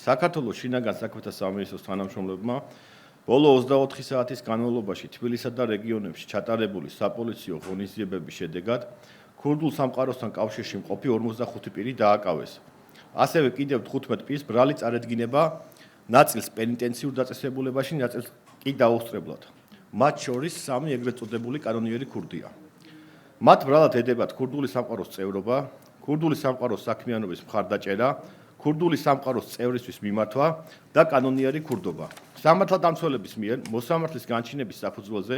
საქართველოს შინაგან საქმეთა სამინისტროს თანამშრომლებმა ბოლო 24 საათის განმავლობაში თბილისსა და რეგიონებში ჩატარებული საპოლიციო ღონისძიებების შედეგად ქურდულ სამყაროსთან კავშირში მყოფი 45 პირი დააკავეს. ასევე კიდევ 15 პირს ბრალი წარედგინება ნაწილს პენიტენციურ დაწესებულებაში, ნაწილს კი დაუსწრებლად. მათ შორის 3 ეგრეთ წოდებული კანონიერი ქურდია. მათ ბრალად ედებათ ქურდული სამყაროს წევრობა, ქურდული სამყაროს საქმიანობის მხარდაჭერა, ქურდული სამყაროს წევრისთვის მიმართვა და კანონიერი ქურდობა. სამართალდამცველების მიერ მოსამართლის განჩინების საფუძველზე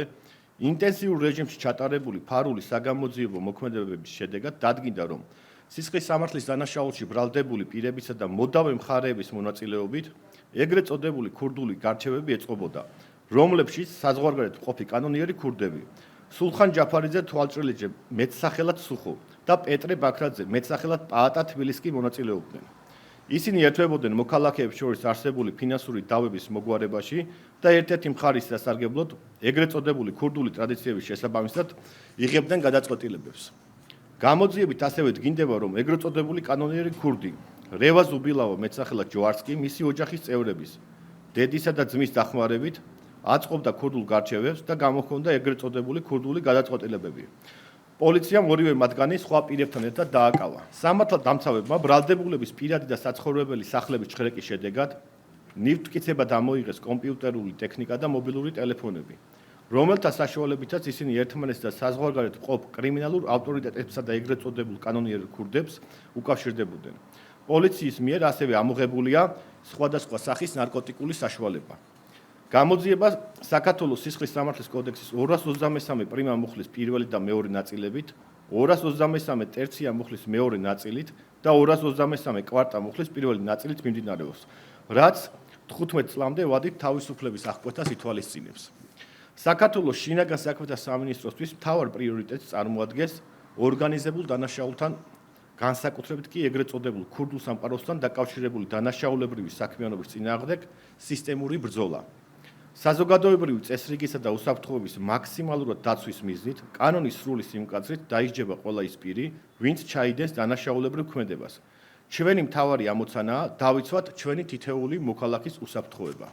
ინტენსიურ რეჟიმში ჩატარებული ფარული საგამოძიებო მოქმედებების შედეგად დადგინდა, რომ სისხლის სამართლის დანაშაულში ბრალდებული პირებისა და მოდავე მხარეების მონაწილეობით ეგრეთ წოდებული ქურდული გარჩევები ეწყობოდა, რომლებშიც საზღვარგარეთ მყოფი კანონიერი ქურდები, სულხან ჯაფარიძე თვალჭრილიძე მეტსახელად სუხო და პეტრე ბაქრაძე მეტსახელად პაატა თბილისკი მონაწილეობდნენ. ისინი ერთვებოდნენ მოქალაქეებს შორის არსებული ფინანსური დავების მოგვარებაში და ერთ-ერთი მხარის სასარგებლოდ ეგრეთ წოდებული ქურდული ტრადიციების შესაბამისად იღებდნენ გადაწყვეტილებებს. გამოძიებით ასევე დგინდება, რომ ეგრეთ წოდებული კანონიერი ქურდი რევაზ უბილავა მეტსახელად ჯოარსკი მისი ოჯახის წევრების, დედისა და ძმის დახმარებით აწყობდა ქურდულ გარჩევებს და გამოჰქონდა ეგრეთ წოდებული ქურდული გადაწყვეტილებები. პოლიციამ ორივე მათგანი სხვა პირებთან ერთად დააკავა. სამართალდამცავებმა ბრალდებულების პირადი და საცხოვრებელი სახლების ჩხრეკის შედეგად ნივთმტკიცება დამოიღეს კომპიუტერული ტექნიკა და მობილური ტელეფონები, რომელთა საშუალებითაც ისინი ერთმანეთს და საზღვარგარეთ მყოფ კრიმინალურ ავტორიტეტებსა და ეგრეთ წოდებულ კანონიერ ქურდებს უკავშირდებოდნენ. პოლიციის მიერ ასევე ამოღებულია სხვადასხვა სახის ნარკოტიკული საშუალება. გამოძიება საქართველოს სისხლის სამართლის კოდექსის 223 პრიმა მუხლის პირველი და მეორე ნაწილებით, 223 ტერცია მუხლის მეორე ნაწილით და 223 კვარტა მუხლის პირველი ნაწილით მიმდინარეობს, რაც 15 წლამდე ვადით თავისუფლების აღკვეთას ითვალისწინებს. საქართველოს შინაგან საქმეთა სამინისტროსთვის მთავარ პრიორიტეტს წარმოადგენს ორგანიზებულ დანაშაულთან, განსაკუთრებით კი ეგრეთ წოდებულ ქურდულ სამყაროსთან დაკავშირებული დანაშაულებრივი საქმიანობის წინააღმდეგ სისტემური ბრძოლა. საზოგადოებრივი წესრიგისა და უსაფრთხოების მაქსიმალურად დაცვის მიზნით კანონის სრული სიმკაცრით დაისჯება ყველა ის პირი, ვინც ჩაიდენს დანაშაულებრივ ქმედებას. ჩვენი მთავარი ამოცანაა დავიცვათ ჩვენი თითოეული მოქალაქის უსაფრთხოება.